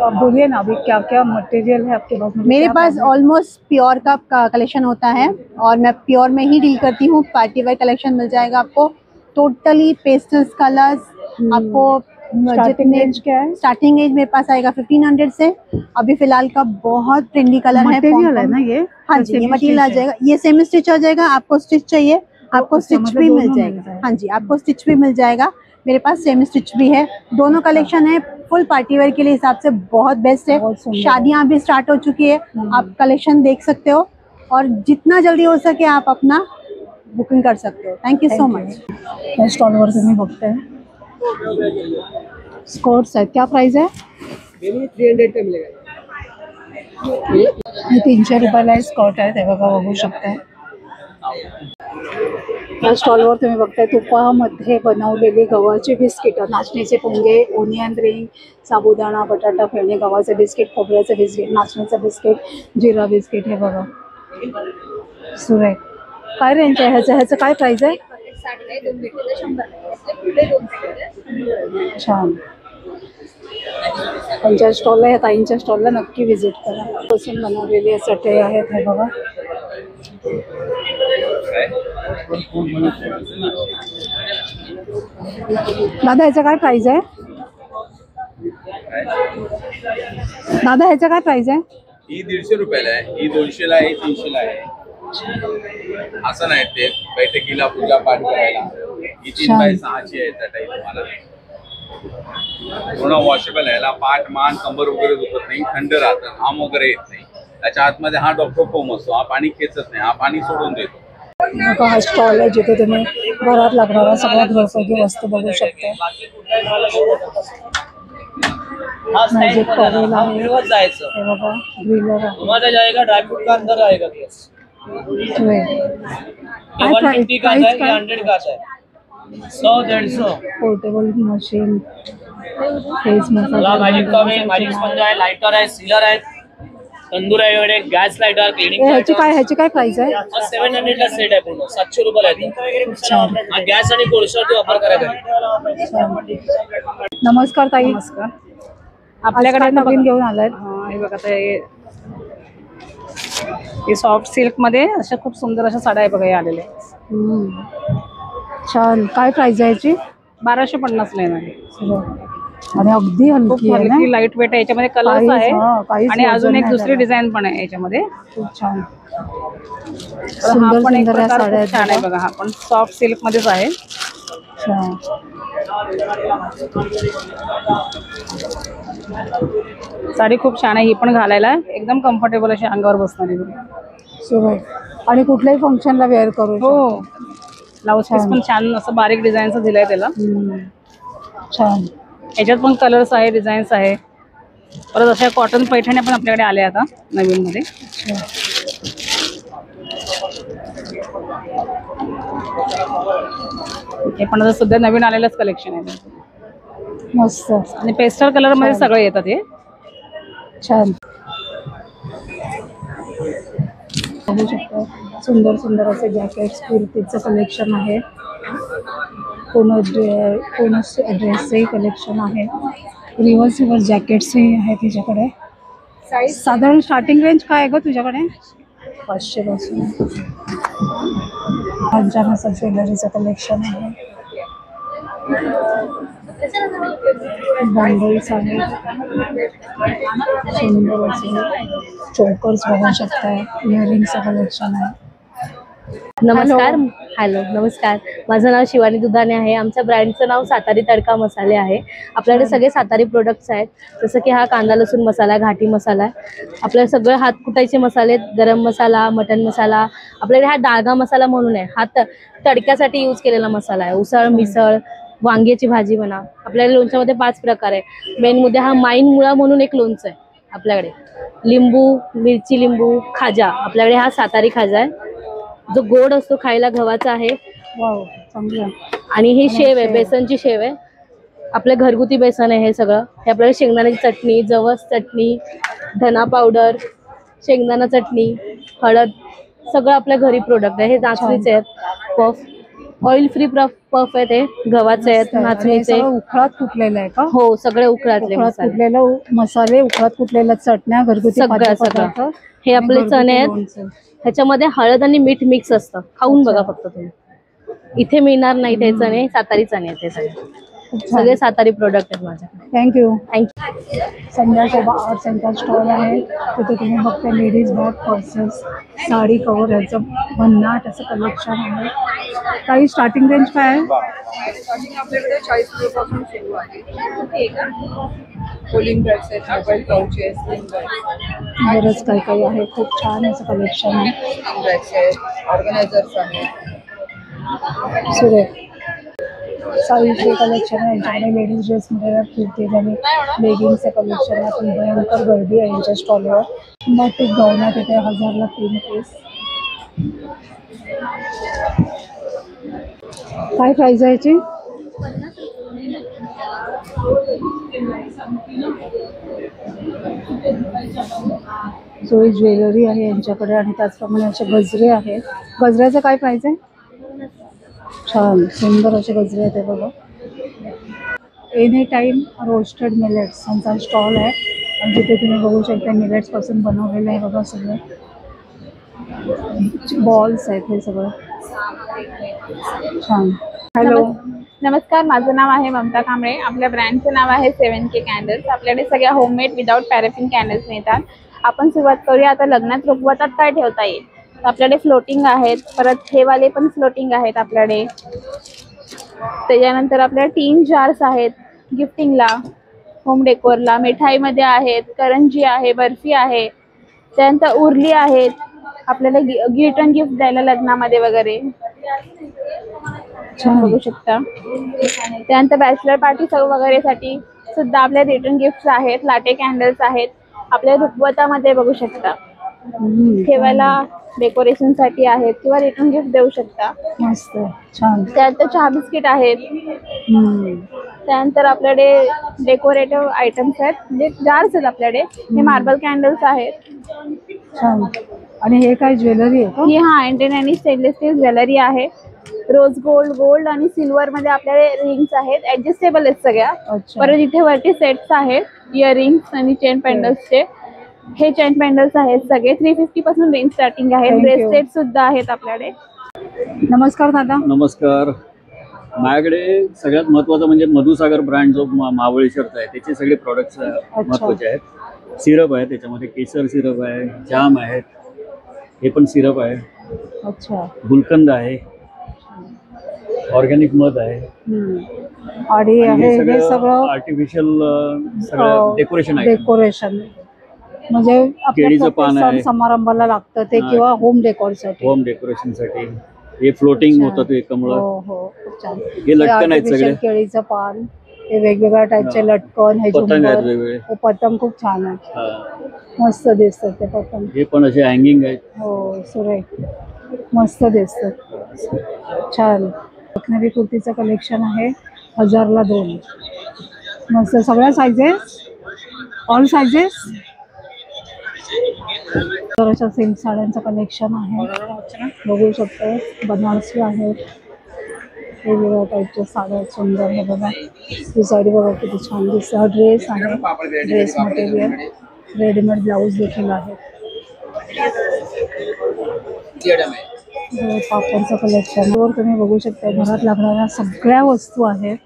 आप बोलिए ना अभी क्या क्या मटेरियल है आपके पास?
मेरे पास ऑलमोस्ट प्योर का कलेक्शन होता है और मैं प्योर में ही डील करती हूँ. पार्टी वेयर कलेक्शन मिल जाएगा आपको, टोटली पेस्टल्स कलर्स. आपको
स्टार्टिंग एज क्या है?
स्टार्टिंग एज मेरे पास आएगा 1500 से. अभी फिलहाल का बहुत ट्रेंडी कलर है.
मटेरियल है ना ये?
हाँ जी, ये मटेरियल आ जाएगा. ये सेमी स्टिच आ जाएगा. आपको स्टिच चाहिए आपको स्टिच भी मिल जाएगा. हाँ जी, आपको स्टिच भी मिल जाएगा. मेरे पास सेमी स्टिच भी है. दोनों कलेक्शन है. फुल पार्टी वेयर के लिए हिसाब से बहुत बेस्ट है. शादियां भी स्टार्ट हो चुकी है. आप कलेक्शन देख सकते हो और जितना जल्दी हो सके आप अपना बुकिंग कर सकते हो. Thank you so much.
या स्टॉलवर तुम्ही बघताय स्कर्ट्स आहेत. क्या प्राइस आहे?
300 पे मिलेगा.
300 रुपयाला हे स्कर्ट आहे. ते बघू शकताय. या स्टॉलवर तुम्ही बघताय तुपामध्ये बनवलेली गव्हाची बिस्किट, नाचणीचे पोंगे, ओनियन रिंग, साबुदाणा, बटाटा फेणे, गव्हाचे बिस्किट, खोबऱ्याचे बिस्किट, नाचणीचं बिस्किट, जिरा बिस्किट. हे बघा सुरेख. काय रेंज आहे ह्याचं काय प्राइस आहे? छान. त्यांच्या स्टॉलला या ताईंच्या स्टॉलला नक्की व्हिजिट करा. पासून बनवलेली असे ट्रे आहेत. हे बघा दादा ह्याचं काय प्राइस आहे? दादा ह्याचं काय प्राइस आहे?
ही 150 रुपयाला आहे, ही 200 ला आहे, 300 ला आहे. असं नाही ते बैठकीला पूजा पाठ करायला. ही 3x6ची आहे त्या टाईप. तुम्हाला पूर्ण वॉशेबल आहे. याला पाठ मान कंबर वगैरे दुखत नाही, थंड राहतं, घाम वगैरे येत नाही. त्याच्या आतमध्ये हा डॉक्टर फोम असतो. हा पाणी खेचत नाही, हा पाणी सोडून देतो.
हा स्टॉल आहे जिथे तुम्ही घरात लागणारा सगळ्या घरपैकी वस्तू बघू शकता. मॅजिक टॉवेल आहे. हे बघा ग्रिलर आहे.
तुम्हारा जाएगा ड्राई फ्रूट का अंदर आएगा केस. 150 का है, ये 100 का है. 100-150.
Portable machine, face massage,
magic towel, magic sponge आहे, लाइटर आहे, सीलर आहे, तंदूर आहे, वेगळे गॅस लाइटर, क्लिनिंग.
ह्याची काय प्राइस आहे?
700 ला सेट आहे. पूर्ण 700 रुपयाला आहे. हा गॅस आणि कोळशावरती वापर करायचा.
नमस्कार ताई.
नमस्कार. आपल्याकडे
नवीन घेऊन आलाय.
हे बघा हे सॉफ्ट सिल्क मध्ये अशा खूप सुंदर अशा साड्या आहे बघा. हे आलेले
छान. काय प्राइस आहे याची?
1250 ला आहे.
आणि अगदी हलकी आहे ना,
लाईट वेट आहे. याच्यामध्ये कलर्स आहे आणि अजून एक दुसरी डिझाईन पण आहे याच्यामध्ये.
खूप छान.
हा पण एक प्रकार छान आहे बघा. हा पण सॉफ्ट सिल्क मध्येच आहे. साडी खूप छान आहे. ही पण घालायला एकदम कम्फर्टेबल अशी अंगावर बसणारी.
आणि कुठल्याही फंक्शनला वेअर करू.
हो. ब्लाउज पीस पण छान असं बारीक डिझाईनचं दिलंय त्याला.
छान.
याच्यात पण कलर्स आहे, डिझाईन्स आहे. परत अशा कॉटन पैठण्या पण आपल्याकडे आल्या आता नवीन मध्ये. हे पण आता सध्या नवीन आलेलंच कलेक्शन आहे.
मस्त.
आणि पेस्टल कलर मध्ये सगळे येतात हे.
छान. बघू शकतो सुंदर सुंदर असे जॅकेट्स, कुर्तीचं कलेक्शन आहे. पूर्ण ड्रेसचंही कलेक्शन आहे. रिव्हर्स जॅकेट्सही आहे तिच्याकडे. साधारण स्टार्टिंग रेंज काय आहे ग तुझ्याकडे? 500 पासून. छान असं ज्वेलरीचं कलेक्शन आहे. बँगल्स आहेत. सुंदर असे चोकर्स बघू शकताय. इयरिंगचं कलेक्शन आहे.
नमस्कार. हॅलो नमस्कार. माझं नाव शिवानी दुधाने आहे. आमच्या ब्रँडचं नाव सातारी तडका मसाले आहे. आपल्याकडे सगळे सातारी प्रोडक्ट्स आहेत. जसं की हा कांदा लसूण मसाला, घाटी मसाला आहे. आपल्याला सगळे हात कुटायचे मसाले, गरम मसाला, मटन मसाला. आपल्याकडे हा डाळगा मसाला म्हणून आहे. हा तडक्यासाठी यूज केलेला मसाला आहे. उसळ, मिसळ, वांग्याची भाजी म्हणा. आपल्याकडे लोणच्यामध्ये 5 प्रकार आहे. मेन मध्ये हा माईन मुळा म्हणून एक लोणचं आहे आपल्याकडे. लिंबू, मिरची लिंबू, खाजा. आपल्याकडे हा सातारी खाजा आहे जो गोड असतो, खायला गव्हाचा आहे.
वाव, चांगलं.
आणि ही शेव आहे, बेसनची शेव आहे. आपलं घरगुती बेसन आहे हे सगळं. हे आपल्याला शेंगदाण्याची चटणी, जवस चटणी, धना पावडर, शेंगदाणा चटणी, हळद, सगळं आपल्या घरी प्रोडक्ट आहे. हे नाचणीचे आहेत पफ, ऑइल फ्री पफ आहे, ते गव्हाचे आहेत, नाचणीचे.
उखळात कुटलेलं आहे का?
हो, सगळे उखळातले मसाले.
कुटलेलं मसाले, उखळात कुटलेल्या चटण्या, घरगुती
सगळं. हे आपले चणे आहेत, ह्याच्यामध्ये हळद आणि मीठ मिक्स असतं. खाऊन बघा फक्त तुम्ही, इथे मिळणार नाही ते चणे. सातारी चणे आहेत ते सगळे सातारी प्रोडक्ट आहेत माझ्याकडे.
थँक्यू.
थँक्यू.
संध्या शोभा आर्ट सेंटर स्टॉल आहे. तिथे तुम्ही बघता ladies bag, purses, sari cover याचं भन्नाट असं कलेक्शन आहे. काही स्टार्टिंग रेंज काय आहे?
आपल्याकडे 40 रुपयापासून सुरू आहे. पोलिंग बॅग्स आहेत, मोबाईल पाउचेस,
बरंच काही काही आहे. खूप छान असं कलेक्शन आहे.
बॅग्स आहेत, ऑर्गनायझर्स आहेत.
सुरेख साडीचे कलेक्शन आहे यांच्याकडे. लेडीज ड्रेसमध्ये कुर्तीज आणि लेगिंगचे कलेक्शन आहे. पण भयंकर गर्दी आहे यांच्या स्टॉलवर. बाटिक गाऊन तिथे 1000ला 3 पीस. काय प्राइस आहे याची? सोई ज्वेलरी आहे यांच्याकडे आणि त्याचप्रमाणे असे गजरे आहेत. गजऱ्याचं काय प्राइस आहे? छान सुंदर असे गजरे आहेत बघा. एनी टाइम रोस्टेड मिलेट्स यांचा स्टॉल आहे आणि जिथे तुम्ही बघू शकता मिलेट्स पासून बनवलेलं आहे बघा. सगळे बॉल्स आहेत हे सगळं छान.
हॅलो, नमस्कार. माझं नाव आहे ममता कांबळे. आपल्या ब्रँडचं नाव आहे 7K कॅन्डल्स. आपल्याकडे सगळ्या होममेड विदाउट पॅराफिन कॅन्डल्स मिळतात. आपण सुरुवात करूया आता. लग्नात रुखवतात काय ठेवता येईल. आपल्याकडे फ्लोटिंग आहेत, परत हे वाले पण फ्लोटिंग आहेत आपल्याकडे. त्याच्यानंतर आपल्याला टीन जार्स आहेत गिफ्टिंगला, होम डेकोरला. मिठाईमध्ये आहेत, करंजी आहे, बर्फी आहे. त्यानंतर उरली आहेत आपल्याला रिटर्न गिफ्ट द्यायला लग्नामध्ये वगैरे बघू शकता. त्यानंतर बॅचलर पार्टी वगैरेसाठी सुद्धा आपल्या रिटर्न गिफ्ट्स आहेत. लाटे कॅन्डल्स आहेत आपल्या रुखवतामध्ये बघू शकता. ठेवायला डेकोरेशन साठी आहेत किंवा रिटर्न गिफ्ट देऊ शकता.
मस्त छान.
त्यानंतर चहा बिस्किट आहेत. त्यानंतर आपल्याकडे डेकोरेटिव्ह आयटम्स आहेत, म्हणजे जार्स आहेत आपल्याकडे. हे मार्बल कॅन्डल्स आहेत.
छान. आणि हे काय ज्वेलरी आहे का?
ही अँटिक आणि स्टेनलेस स्टील ज्वेलरी आहे. रोज गोल्ड आणि सिल्वर मध्ये आपल्याकडे रिंग्स आहेत, ऍडजस्टेबल आहेत सगळ्या. परत इथे वरती सेट्स आहेत इयरिंग्स आणि चेन पॅन्डल्सचे. हे चेन पॅन्डल्स आहेत सगळे. 350 पासून रेंज स्टार्टिंग आहे. ब्रेसलेट सुद्धा आहेत आपल्याकडे.
नमस्कार दादा.
नमस्कार. माझ्याकडे सगळ्यात महत्वाचं म्हणजे मधुसागर ब्रँड जो मावळी शर्ट आहे त्याचे सगळे प्रोडक्ट्स महत्वाचे आहेत. सिरप आहे, त्याच्यामध्ये केसर सिरप आहे, जाम आहेत, हे पण सिरप आहे.
अच्छा.
गुलकंद आहे, ऑर्गॅनिक मध आहे.
आणि हे सगळं
आर्टिफिशियल सगळं डेकोरेशन आहे.
डेकोरेशन म्हणजे
केळीचं पान आहे,
समारंभाला लागतं ते किंवा होम डेकोरसाठी.
होम डेकोरेशन साठी. हे फ्लोटिंग होतं ते कमळ.
हो हो खूप छान.
हे लटकन आहेत सगळे.
केळीचं पान, हे वेगवेगळ्या टाईपचे लटकन, हे
पतंग आहेत
झुंबर,
वेगवेगळे.
हे पतंग खूप छान आहे. मस्त दिसतात ते पतंग.
हे पण असे हँगिंग आहेत.
हो सुरेख मस्त दिसतात. छान. लखनवी कुर्तीचं कलेक्शन आहे. 1000ला 2. मस्त. सगळ्या साईजेस, ऑल साईजेस. तर अशा सिल्क साड्यांचं कलेक्शन आहे बघू शकतो. बनारसी आहेत, वेगवेगळ्या टाईपच्या साड्या आहेत. सुंदर हे बघा. ही साडी बघा किती छान दिसते. हा ड्रेस आहे, ड्रेस मटेरियल. रेडीमेड ब्लाऊज देखील आहे. पापडचं कलेक्शन वर तुम्ही बघू शकता. घरात लागणाऱ्या सगळ्या वस्तू आहेत.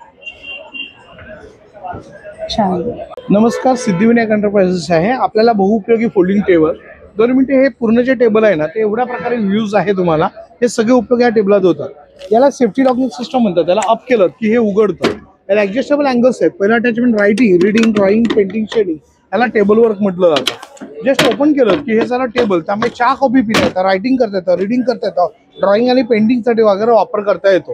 छान.
नमस्कार. सिद्धिविनायक एंटरप्राइजेस आहे. आपल्याला बहुउपयोगी फोल्डिंग टेबल 2 मिनिटे. हे पूर्ण जे टेबल आहे ना ते एवढ्या प्रकारे व्ह्यूज आहे तुम्हाला. हे सगळे उपयोग या टेबलात होतात. याला सेफ्टी लॉकिंग सिस्टम म्हणतात. त्याला अप केलं की हे उघडतं. याला ऍडजस्टेबल अँगल्स आहेत. पहिला attachment writing, reading, drawing, painting, shading. याला टेबल वर्क म्हटलं जातं. जस्ट ओपन केलं की हे झालं टेबल. त्यामुळे चहा कॉफी पिता येतं, रायटिंग करता येतं, रीडिंग करता येतं, ड्रॉइंग आणि पेंटिंगसाठी वगैरे वापर करता येतो.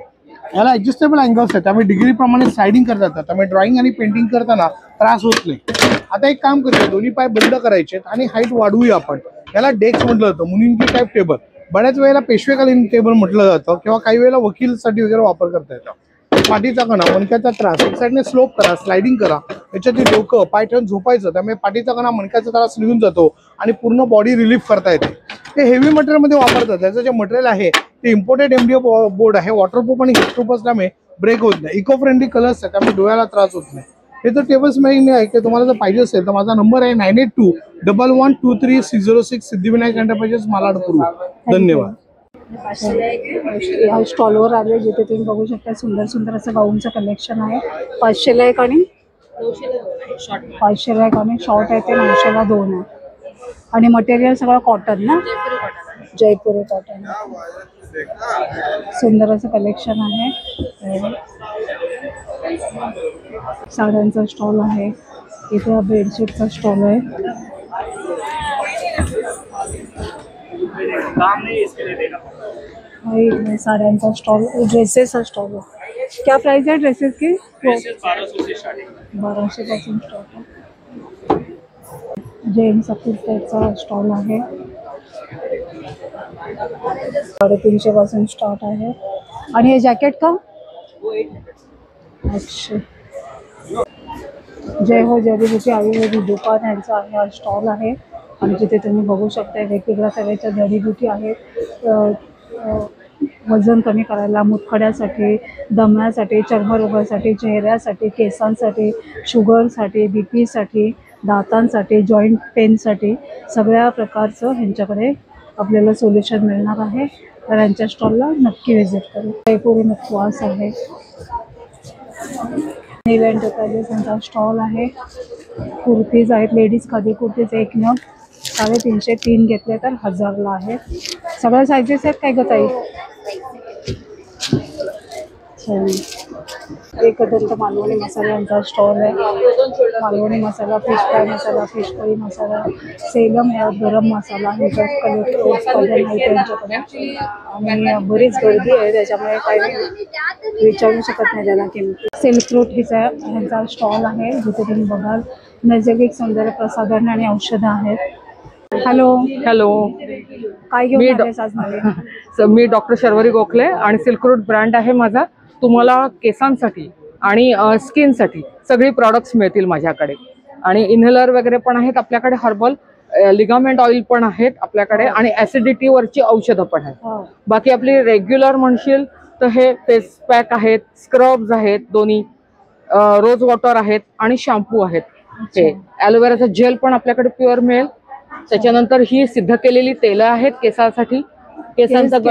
याला ऍडजस्टेबल अँगल्स आहेत. त्यामुळे डिग्रीप्रमाणे स्लायडिंग करता येतात. त्यामुळे ड्रॉइंग आणि पेंटिंग करताना त्रास होत नाही. आता एक काम करूया, दोन्ही पाय बंद करायचे आणि हाईट वाढवूया आपण. याला डेस्क म्हटलं जातं, मुनिंकी टाईप टेबल. बऱ्याच वेळेला पेशवेकालीन टेबल म्हटलं जातं किंवा काही वेळेला वकीलसाठी वगैरे वापर करता येतं. पाठीचा कणा, मणक्याचा त्रास, एक साईडने स्लोप करा, स्लायडिंग करा, याच्यात डोकं पाय ठेवून झोपायचं, त्यामुळे पाठीचा कणा मणक्याचा त्रास निघून जातो आणि पूर्ण बॉडी रिलीफ करता येते. हे हेवी मटेरियलमध्ये वापरतात. त्याचं जे मटेरियल आहे ते इम्पोर्टेड MDF बोर्ड आहे, वॉटरप्रूफ आणि हिटप्रूफ असल्यामुळे ब्रेक होत नाही. इको फ्रेंडली कलर्स आहे, त्यामुळे डोळ्याला त्रास होत नाही. हे तर टेबल्स मी आहे की तुम्हाला जर पाहिजे असेल तर माझा नंबर आहे 9821123606 सिद्धिविनायक एंटरप्राइजेस मालाडपूर. धन्यवाद.
या स्टॉलवर आले जिथे तुम्ही बघू शकता सुंदर सुंदर असं गाऊनचं कलेक्शन आहे. 500ला एक आणि 500ला एक आणि शॉर्ट आहे ते 900ला 2 आहे. आणि मटेरियल सगळं कॉटन ना, जयपुरी कॉटन. सुंदर असं कलेक्शन आहे. साड्यांचा स्टॉल आहे, इथे बेडशीटचा स्टॉल आहे. साड़ियांचा स्टॉल, ड्रेसेस का स्टॉल है. क्या प्राइस है ड्रेसेस की? 1200 पासून स्टॉल है. जेंट्स कुर्त्याचा स्टॉल आहे, 350 पासून स्टार्ट आहे. आणि हे जॅकेट का? अच्छा. जय हो जडीबुटी आयुर्वेदिक दुकान यांचा आहे हा स्टॉल आहे. आणि जिथे तुम्ही बघू शकता वेगवेगळ्या तऱ्हेच्या जडीबुटी आहेत. वजन कमी करायला, मुतखड्यासाठी, दम्यासाठी, चर्मरोगासाठी, चेहऱ्यासाठी, केसांसाठी, शुगरसाठी, BPसाठी, दातांसाठी, जॉईंट पेनसाठी सगळ्या प्रकारचं ह्यांच्याकडे आपल्याला सोल्युशन मिळणार आहे. तर यांच्या स्टॉलला नक्की व्हिजिट करू. जयपुरी मुखवास आहे. नील एंटरप्राइजेस यांचा स्टॉल आहे. कुर्तीज आहेत, लेडीज खादी कुर्तीज एक नग 350, 3 घेतले तर 1000ला आहे. सगळ्या साईजेस आहेत काय ग ताई? एकदंत मालवणी मसाल्यांचा स्टॉल आहे. मालवणी मसाला, फिश फ्राय मसाला, फिश करी मसाला, सेलम आहे, गरम मसाला हे उत्पादन आहे त्यांच्याकडे. आणि बरीच गर्दी आहे त्याच्यामुळे काही विचारू शकत नाही त्याला किंमत. सिल्क रूट ह्यांचा स्टॉल आहे जिथे तुम्ही बघाल नैसर्गिक सौंदर्य प्रसाधन आणि औषधं आहेत. हॅलो
हॅलो,
काय घेऊन आलेस आज मला?
मी डॉक्टर शर्वरी गोखले आणि सिल्क रूट ब्रँड आहे माझा. तुम्हाला केसांसाठी आणि स्किनसाठी सगळी प्रॉडक्ट्स मिळतील माझ्याकडे. आणि इन्हेलर वगैरे पण आहेत आपल्याकडे, हर्बल लिगामेंट ऑइल पण आहेत आपल्याकडे आणि ॲसिडिटीवरची औषधं पण आहेत. बाकी आपली रेग्युलर म्हणशील तर हे फेस पॅक आहेत, स्क्रब्स आहेत, दोन्ही रोज वॉटर आहेत आणि शॅम्पू आहेत. हे ॲलोवेराचा जेल पण आपल्याकडे प्युअर मिळेल. त्याच्यानंतर ही सिद्ध केलेली तेलं आहेत केसासाठी. केसांचं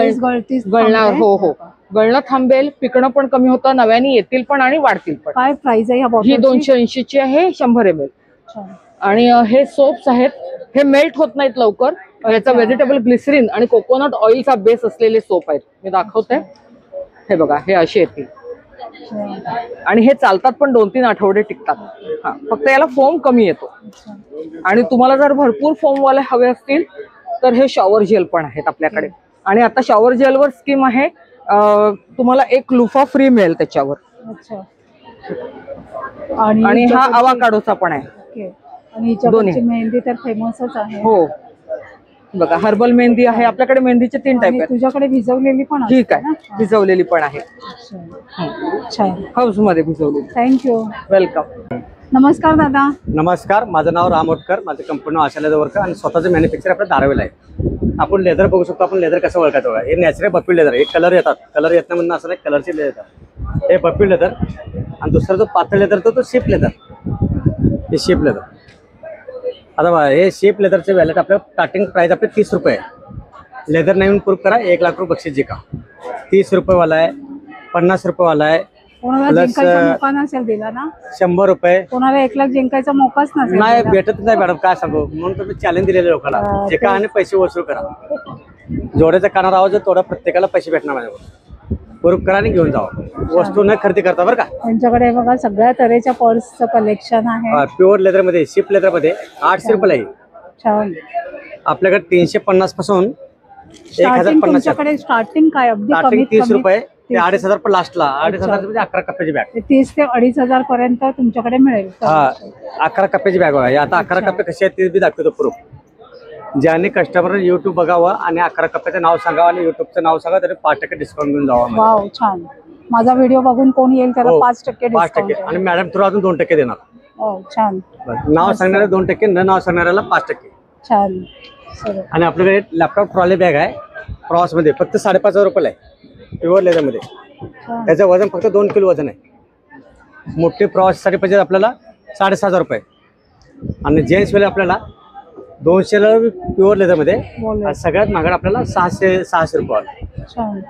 गळणार, हो हो, गळणं थांबेल, पिकणं पण कमी होतं, नव्याने येतील पण आणि वाढतील पण.
काय प्राइस आहे?
ही 280ची आहे, 100 ml. आणि हे सोप्स आहेत, हे मेल्ट होत नाहीत लवकर. याचा व्हेजिटेबल ग्लिसरीन आणि कोकोनट ऑइलचा बेस असलेले सोप आहेत. मी दाखवते, हे बघा, हे असे येतील आणि हे चालतात पण 2-3 आठवडे टिकतात. हा, फक्त याला फोम कमी येतो. आणि तुम्हाला जर भरपूर फोम वाले हवे असतील तर हे शॉवर जेल पण आहेत आपल्याकडे. आणि आता शॉवर जेलवर स्कीम आहे, तुम्हाला 1 लुफा फ्री मिळेल त्याच्यावर. आणि हा अवाकाडोचा पण आहे.
आणि मेहंदी तर फेमसच आहे.
हो, बघा, हर्बल मेहंदी आहे आपल्याकडे. मेहंदीचे 3 टाईप आहेत.
तुझ्याकडे भिजवलेली पण आहे?
ठीक आहे, भिजवलेली पण आहे. हाऊस मध्ये भिजवलेली.
Thank you,
welcome.
नमस्कार दादा.
नमस्कार, माझं नाव राम ओटकर, माझं कंपनी आशा लेदर वर्क आणि स्वतःचं मॅन्युफॅक्चर आपल्या धारावीला आहे. आपण लेदर बघू शकतो. आपण लेदर कसं ओळखायचं बघा. हे नॅचरल बफी लेदर. एक कलर येतात, कलर येत नाही म्हणून असं नाही, कलरचे लेदर येतात. हे बफी लेदर. आणि दुसरा जो पातळ लेदर तो शिप लेदर. हे शिप लेदर. आता बघा, हे शेप लेदरचे वॅलेट आपलं स्टार्टिंग प्राइस आपले 30 रुपये आहे. लेदर नवीन प्रूफ करा, 1 लाख रुपये बक्षीस जिंका. 30 रुपयेवाला आहे, 50 रुपयेवाला आहे,
प्लस 100
रुपये.
कोणाला 1 लाख जिंकायचा मोकाच
नाही भेटत नाही मॅडम, काय सांगू. म्हणून तुम्ही चॅलेंज दिलेले लोकांना, जिंका आणि पैसे वसूल करा. जोड्याचा कानावर आवाज तेवढा प्रत्येकाला पैसे भेटणार माझ्याकडून. प्रूफ करा आणि घेऊन जावा. वस्तू न खरेदी करता बरं का.
त्यांच्याकडे बघा सगळ्या तऱ्हेच्या पर्सचं कलेक्शन आहे.
प्युअर लेदर मध्ये, शिप लेदर मध्ये 800 रुपयाला आहे. आपल्याकडे 350 पासून 1050.
तुमच्याकडे स्टार्टिंग काय? अगदी कमी
30 रुपये ते 2500 पण लास्टला. 2500 म्हणजे 11 कप्प्याची बॅग.
30 ते 2500 पर्यंत तुमच्याकडे मिळेल.
हा, 11 कप्प्याची बॅग बघा. आता 11 कप्पे कसे आहेत ते बी दाखवतो प्रूफ. ज्याने कस्टमर युट्यूब बघावं आणि 11 कप्प्याचं नाव सांगावं आणि युट्यूबचं नाव सांगा तरी 5% डिस्काउंट घेऊन जावा.
वाव, छान. माझा व्हिडिओ बघून कोण येईल त्याला
हो,
5%
5%
डिस्काउंट.
आणि मॅडम थ्रू अजून 2% देणार.
हो छान
नाव सांगणाऱ्या 2%, न नाव सांगणाऱ्याला 5%.
छान. सर
आणि आपल्याकडे लॅपटॉप ट्रॉली बॅग आहे प्रवासमध्ये, फक्त 5,500 रुपयाला आहे, प्युअर लेदरमध्ये. त्याचं वजन फक्त 2 किलो वजन आहे. मोठे प्रवासासाठी पाहिजे आपल्याला 6,500 रुपये. आणि जेंट्स वेळे आपल्याला 200ला प्युअर लेदरमध्ये. आणि सगळ्यात महागड आपल्याला 600 रुपये.
छान.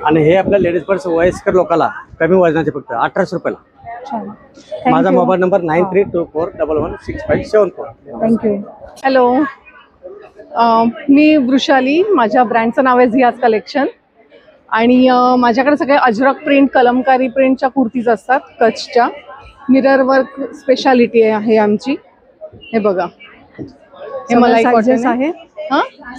आणि हे आपल्या लेडीज पर्स वयस्कर लोकांना कमी वजनाचे फक्त 1800 रुपयाला.
छान.
माझा मोबाईल नंबर 9324116574.
थँक्यू.
हॅलो, मी वृषाली. माझ्या ब्रँडचं नाव आहे झियाज कलेक्शन. आणि माझ्याकडे सगळे अजरक प्रिंट, कलमकारी प्रिंटच्या कुर्तीज असतात कच्छच्या. मिरर वर्क स्पेशालिटी आहे आमची. हे बघा, हे मलाई कॉटन आहे.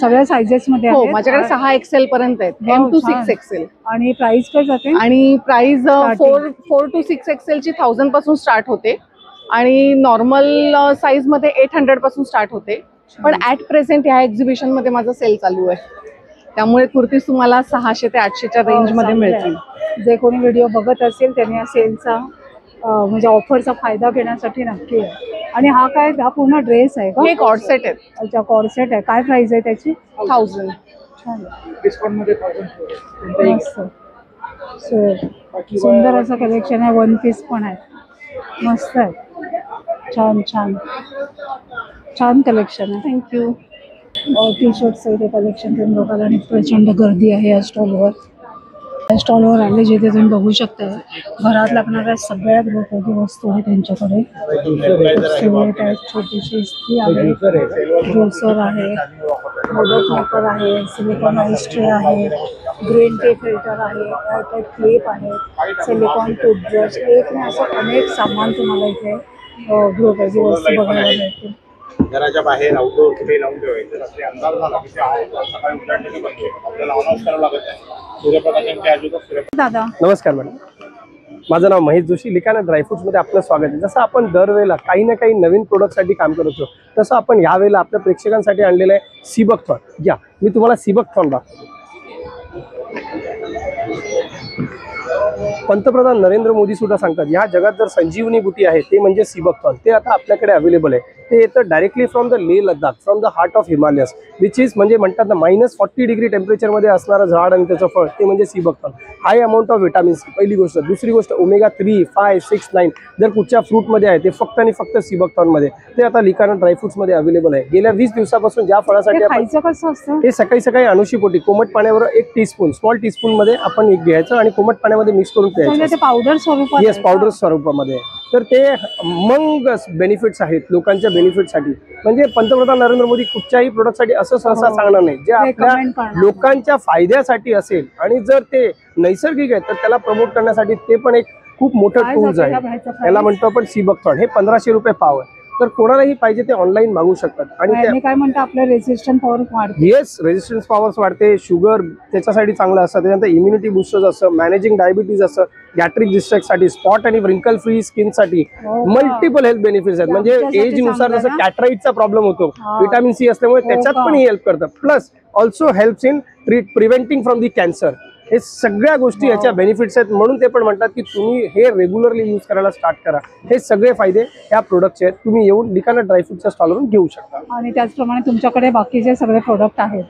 सगळ्या साइजेस मध्ये
हो,
आहेत.
माझ्याकडे 6 XL पर्यंत आहेत. M to 6 XL.
आणि प्राइस काय जाते?
आणि प्राइस 4 to 6 XL ची 1000 पासून स्टार्ट होते आणि नॉर्मल साईज मध्ये 800 पासून स्टार्ट होते. पण ऍट प्रेझेंट ह्या एक्झिबिशन मध्ये माझा सेल चालू आहे, त्यामुळे कुर्तीज तुम्हाला 600 ते 800च्या रेंज मध्ये मिळतील.
जे कोणी व्हिडिओ बघत असेल त्यांनी या सेलचा म्हणजे ऑफरचा फायदा घेण्यासाठी नक्की आहे. आणि हा काय, हा पूर्ण ड्रेस आहे का?
हे कॉर्सेट आहे.
अच्छा, कॉर्सेट आहे. काय प्राइस आहे त्याची?
1000.
छान.
डिस्काउंट मध्ये
मस्त. सुंदर असं कलेक्शन आहे. 1 पीस पण आहे, मस्त आहे. छान छान छान कलेक्शन आहे.
थँक्यू.
टी शर्टचं इथे कलेक्शन तुम्ही बघाल. आणि प्रचंड गर्दी आहे या स्टॉलवर. या स्टॉलवर आले जिथे तुम्ही बघू शकता घरात लागणाऱ्या सगळ्या गृहोपयोगी वस्तू आहेत त्यांच्याकडे. सिगरेट आहे, छोटीशी इस्त्री आहे, ज्युसर आहे, मोदक मेकर आहे, सिलिकॉन आईस ट्रे आहे, ग्रीन टी फिल्टर आहे, एअरटाईट क्लिप आहे, सिलिकॉन टूथब्रश. एक नाही असं अनेक सामान तुम्हाला इथे गृहोपयोगी वस्तू बघायला मिळतील.
घराच्या बाहेर आउटडोर कुठे लावून ठेवायचं. रात्री अंधार झाला की सकाळी उघडण्याचे बंद आपल्याला ऑन ऑफ करावं लागत नाही. सूर्यप्रकाशांच्या अजून
दादा
नमस्कार मॅडम, माझं नाव महेश जोशी. लिखाणा ड्रायफ्रुट्समध्ये आपलं स्वागत आहे. जसं आपण दरवेळेला काही ना काही नवीन प्रोडक्टसाठी काम करत होतो, तसं आपण यावेळेला आपल्या प्रेक्षकांसाठी आणलेलं आहे सीबकथॉन. या मी तुम्हाला सीबकथॉन दाखवतो. पंतप्रधान नरेंद्र मोदी सुद्धा सांगतात या जगात जर संजीवनी बुटी आहे ते म्हणजे सीबकथॉन. ते आता आपल्याकडे अवेलेबल आहे. ते येतं directly from the Leh Ladakh, from the heart of Himalayas, which is म्हणजे म्हणतात ना -40 डिग्री टेम्परेचरमध्ये असणारं झाड आणि त्याचं फळ ते म्हणजे sea buckthorn. High amount of vitamin C पहिली गोष्ट. दुसरी गोष्ट ओमेगा 3, 5, 6, 9 जर कुठच्या फ्रूटमध्ये आहे ते फक्त आणि फक्त सीबकथॉनमध्ये. ते आता लिखाणा ड्रायफ्रुट्समध्ये अवेलेबल आहे. गेल्या 20 दिवसापासून ज्या फळासाठी
खायचं कसं असतं
हे सकाळी सकाळी अनुशीपोटी कोमट पाण्यावर 1 टीस्पून स्मॉल टीस्पूनमध्ये आपण एक घ्यायचं आणि कोमट पाण्यामध्ये मिक्स करून प्यायचं.
पावडर स्वरूपात.
येस, पावडर स्वरूपामध्ये. तर ते मग बेनिफिट्स आहेत लोकांच्या बेनिफिटसाठी. म्हणजे पंतप्रधान नरेंद्र मोदी कुठच्याही प्रोडक्टसाठी असं सहसा सांगणार नाही. जे आपल्या लोकांच्या फायद्यासाठी असेल आणि जर ते नैसर्गिक आहे तर त्याला प्रमोट करण्यासाठी ते पण एक खूप मोठं टूल्स आहे. याला म्हणतो आपण सीबकथॉन. हे 1500 रुपये पाव आहे. तर कोणालाही पाहिजे ते ऑनलाईन मागू शकतात. आणि
काय म्हणतात आपलं रेजिस्टन्स पॉवर वाढते.
येस, रेजिस्टन्स पॉवर्स वाढते. शुगर त्याच्यासाठी चांगलं असतं. त्यानंतर इम्युनिटी बुस्टर्स असतं, मॅनेजिंग डायबिटीज असतं, गॅट्रिक डिस्ट्रॅक्टसाठी, स्पॉट आणि व्रिंकल फ्री स्किनसाठी मल्टिपल हेल्थ बेनिफिट्स आहेत. म्हणजे एज नुसार जसं कॅटराईटचा प्रॉब्लेम होतो, विटामिन सी असल्यामुळे त्याच्यात पण हेल्प करतं. Plus also helps in preventing from the cancer. हे सगळ्या गोष्टी याच्या बेनिफिट्स आहेत. म्हणून ते पण म्हणतात की तुम्ही हे रेग्युलरली यूज करायला स्टार्ट करा. हे सगळे फायदे ह्या प्रोडक्टचे आहेत. तुम्ही येऊन लिखाणा ड्रायफ्रुटच्या स्टॉलवरून घेऊ शकता.
आणि त्याचप्रमाणे तुमच्याकडे बाकीचे सगळे प्रोडक्ट आहेत.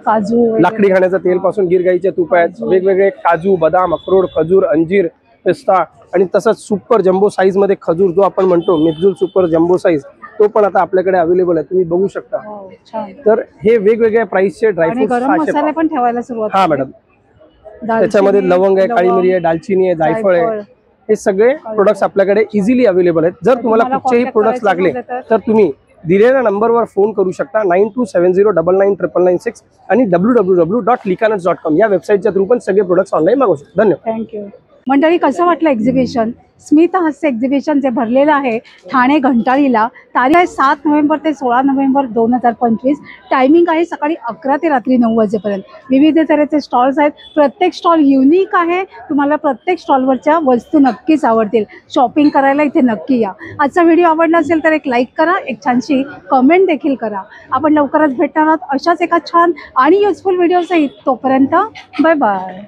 काजू,
लाकडी खाण्याचं तेल पासून गिरगाईचे तूप आहेत, वेगवेगळे काजू, बदाम, अक्रोड, खजूर, अंजीर, पिस्ता आणि तसंच सुपर जम्बो साईज मध्ये खजूर जो आपण म्हणतो मिक्झुल सुपर जम्बो साईज, तो पण आता आपल्याकडे अवेलेबल आहे. तुम्ही बघू शकता. तर हे वेगवेगळ्या प्राइसचे ड्रायफ्रुट्स
पण ठेवायला सुरुवात.
हा मॅडम, त्याच्यामध्ये लवंग आहे, काळी मिरी आहे, दालचिनी आहे, जायफळ आहे. हे सगळे प्रोडक्ट्स आपल्याकडे इझिली अवेलेबल आहेत. जर तुम्हाला कुठचेही प्रोडक्ट्स लागले तर तुम्ही दिलेल्या नंबरवर फोन करू शकता. 9270999996 आणि www.likanats.com या वेबसाईटच्या थ्रू पण सगळे प्रोडक्ट्स ऑनलाईन मागवू शकता. धन्यवाद.
थँक्यू. मंडळी, कसं वाटलं एक्झिबिशन? स्मित हास्य एक्झिबिशन जे भरलेलं आहे ठाणे घंटाळीला. तारीख आहे 7 नोव्हेंबर ते 16 नोव्हेंबर 2025. टायमिंग आहे सकाळी 11 ते रात्री 9 वाजेपर्यंत. विविध तऱ्हेचे स्टॉल्स आहेत. प्रत्येक स्टॉल युनिक आहे. तुम्हाला प्रत्येक स्टॉलवरच्या वस्तू नक्कीच आवडतील. शॉपिंग करायला इथे नक्की या. आजचा व्हिडिओ आवडला असेल तर एक लाईक करा, एक छानशी कमेंट देखील करा. आपण लवकरच भेटणार आहोत अशाच एका छान आणि युजफुल व्हिडिओ सहित. तोपर्यंत बाय बाय.